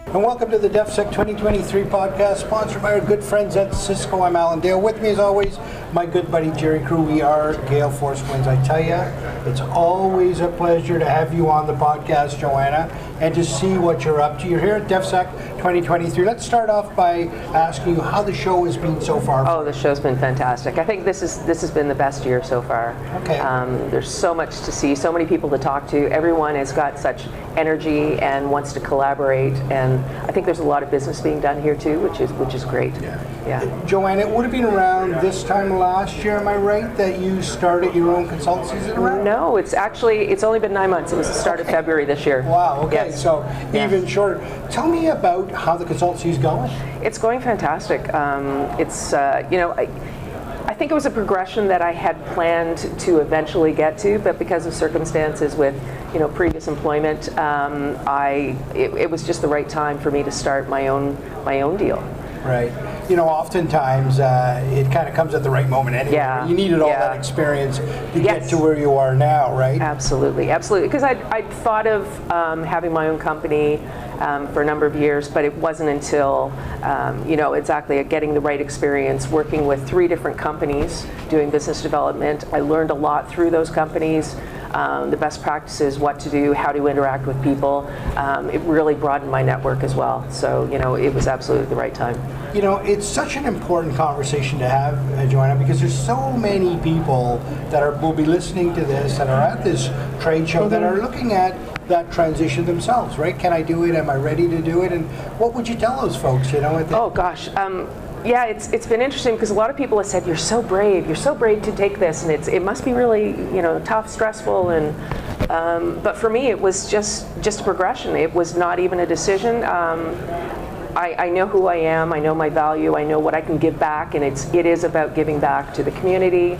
And welcome to the DefSec 2023 podcast, sponsored by our good friends at Cisco. I'm Alan Dale. With me, as always, my good buddy Jerry Crew. We are Gale Force Winds. I tell you, it's always a pleasure to have you on the podcast, Joanna, and to see what you're up to. You're here at DefSec 2023. Let's start off by asking you how the show has been so far. Oh, the show's been fantastic. I think this has been the best year so far. Okay. There's so much to see, so many people to talk to. Everyone has got such energy and wants to collaborate, and I think there's a lot of business being done here too, which is great. Yeah. Joanna, it would have been around this time last year, am I right, that you started your own consultancy? Is it around? No, it's only been 9 months. It was the start of February this year. Wow, okay, yes. So even shorter. Tell me about how the consultancy is going. It's going fantastic. I think it was a progression that I had planned to eventually get to, but because of circumstances with, previous employment, it was just the right time for me to start my own deal. Right. Oftentimes it kind of comes at the right moment anyway. Yeah. You needed all that experience to get to where you are now, right? Absolutely. Because I'd thought of having my own company for a number of years, but it wasn't until, exactly getting the right experience, working with 3 different companies, doing business development. I learned a lot through those companies. The best practices, what to do, how to interact with people. It really broadened my network as well. So, it was absolutely the right time. It's such an important conversation to have, Joanna, because there's so many people that will be listening to this, that are at this trade show, that are looking at that transition themselves, right? Can I do it? Am I ready to do it? And what would you tell those folks, Oh, gosh. Yeah, it's been interesting because a lot of people have said, you're so brave to take this, and it must be really, tough, stressful, and but for me it was just a progression. It was not even a decision. I know who I am, I know my value, I know what I can give back, and it is about giving back to the community,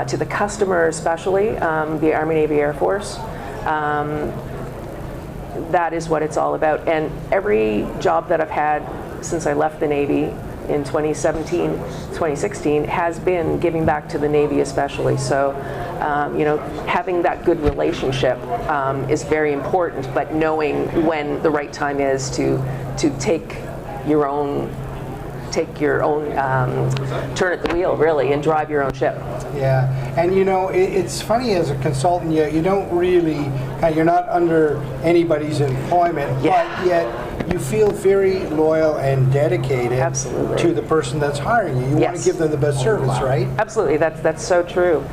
to the customer especially, the Army, Navy, Air Force. That is what it's all about. And every job that I've had since I left the Navy in 2016 has been giving back to the Navy especially. So, having that good relationship is very important, but knowing when the right time is to take your own turn at the wheel, really, and drive your own ship. Yeah, and it's funny, as a consultant, you don't really, you're not under anybody's employment, but yet you feel very loyal and dedicated to the person that's hiring you. You want to give them the best service, right? Absolutely, that's so true.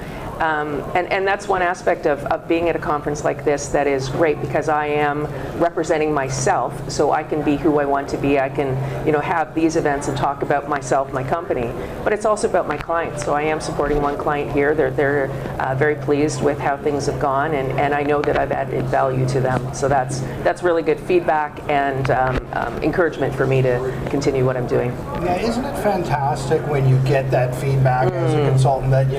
And that's one aspect of being at a conference like this that is great, because I am representing myself, so I can be who I want to be. I can, have these events and talk about myself, my company, but it's also about my clients. So I am supporting one client here. They're very pleased with how things have gone, and I know that I've added value to them. So that's really good feedback and encouragement for me to continue what I'm doing. Yeah, isn't it fantastic when you get that feedback as a consultant that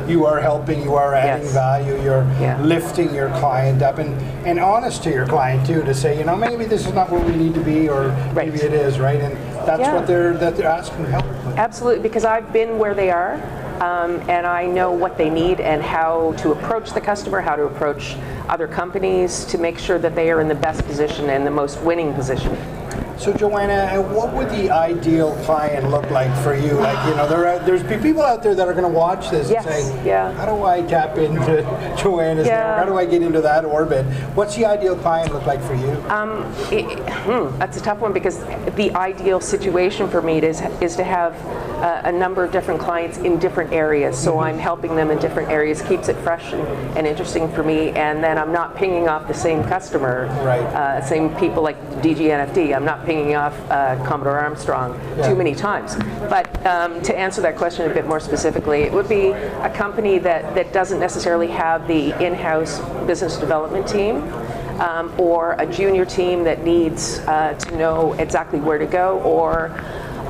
you are helping? You are adding value, you're lifting your client up, and honest to your client too, to say, maybe this is not where we need to be, or maybe it is, right? And that's what they're asking help with. Absolutely, because I've been where they are, and I know what they need and how to approach the customer, how to approach other companies to make sure that they are in the best position and the most winning position. So, Joanna, what would the ideal client look like for you? There's people out there that are going to watch this and say, how do I tap into Joanna's network? How do I get into that orbit? What's the ideal client look like for you? That's a tough one, because the ideal situation for me is to have a number of different clients in different areas. So I'm helping them in different areas, keeps it fresh and interesting for me, and then I'm not pinging off the same customer, same people like DGNFD. I'm not pinging off Commodore Armstrong too many times. But to answer that question a bit more specifically, it would be a company that doesn't necessarily have the in-house business development team, or a junior team that needs to know exactly where to go, or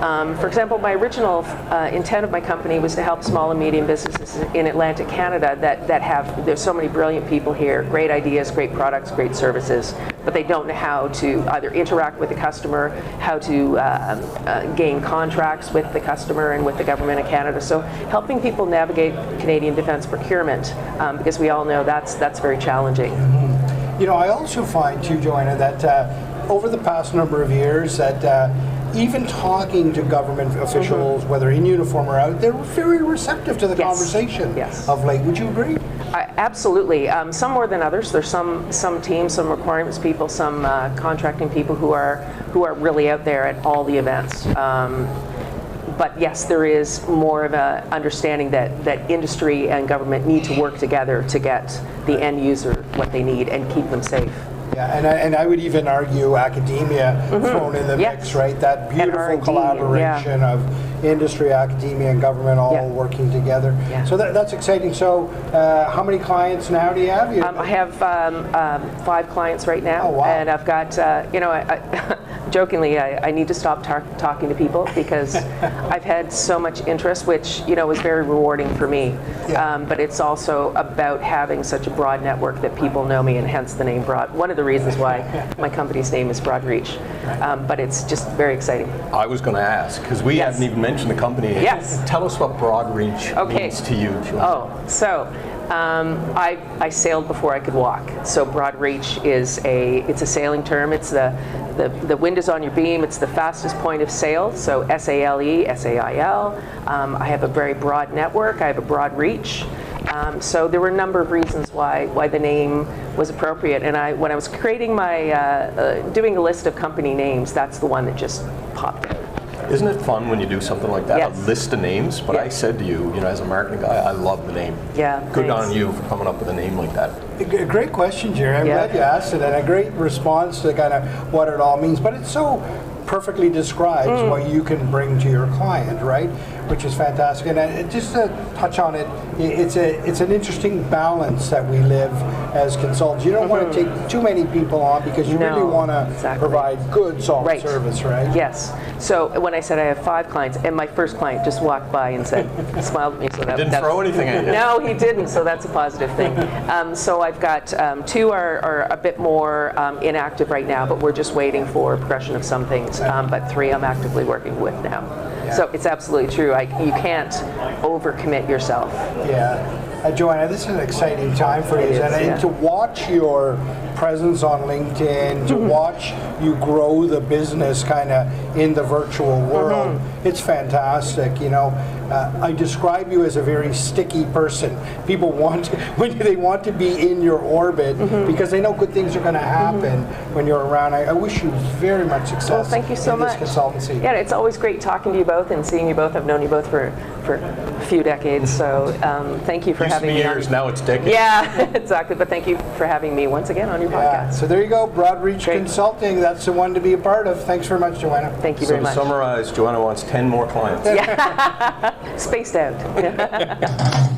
for example, my original intent of my company was to help small and medium businesses in Atlantic Canada there's so many brilliant people here, great ideas, great products, great services, but they don't know how to either interact with the customer, how to gain contracts with the customer and with the government of Canada. So helping people navigate Canadian defence procurement, because we all know that's very challenging. I also find too, Joanna, that over the past number of years that even talking to government officials, whether in uniform or out, they're very receptive to the conversation of late. Would you agree? Absolutely. Some more than others. There's some teams, some requirements people, some contracting people who are really out there at all the events. But yes, there is more of a understanding that industry and government need to work together to get the end user what they need and keep them safe. Yeah, and I would even argue academia thrown in the mix, right? That beautiful collaboration of industry, academia, and government all working together. Yeah. So that's exciting. So how many clients now do you have? I have 5 clients right now. Oh, wow. And I've got, jokingly, I need to stop talking to people because I've had so much interest, which, is very rewarding for me. Yeah. But it's also about having such a broad network that people know me, and hence the name Broad. One of the reasons why my company's name is Broad Reach. But it's just very exciting. I was going to ask, because we hadn't even mentioned the company. Yes. Tell us what Broad Reach means to you. I sailed before I could walk. So Broad Reach is it's a sailing term. It's the wind is on your beam. It's the fastest point of sail. So SALE, SAIL. I have a very broad network. I have a broad reach. So there were a number of reasons why the name was appropriate. And when I was creating my doing a list of company names, that's the one that just popped out. Isn't it fun when you do something like that, Yes. a list of names? But I said to you, as a marketing guy, I love the name. Yeah. Good thanks. on you for coming up with a name like that. A great question, Jerry. I'm glad you asked it, and a great response to kind of what it all means. But it so perfectly describes what you can bring to your client, right? Which is fantastic. And just to touch on it, it's an interesting balance that we live as consultants. You don't want to take too many people on because you really want to provide good, solid service, right? Yes. So when I said I have 5 clients, and my first client just walked by and said, smiled at me. So Didn't throw anything at you. No, he didn't. So that's a positive thing. So I've got 2 are a bit more inactive right now, but we're just waiting for progression of some things. But 3 I'm actively working with now. Yeah. So it's absolutely true. You can't overcommit yourself. Yeah. Joanna, this is an exciting time for you. And to watch your presence on LinkedIn, to watch you grow the business kind of in the virtual world, it's fantastic. I describe you as a very sticky person. People they want to be in your orbit because they know good things are going to happen when you're around. I wish you very much success. Well, thank you so much. This consultancy. Yeah, it's always great talking to you both and seeing you both. I've known you both for a few decades, so thank you for having me. Years, now it's decades. Yeah, exactly. But thank you for having me once again on your podcast. So there you go, Broad Reach Consulting. That's the one to be a part of. Thanks very much, Joanna. Thank you very much. So to summarize, Joanna wants 10 more clients. Spaced out.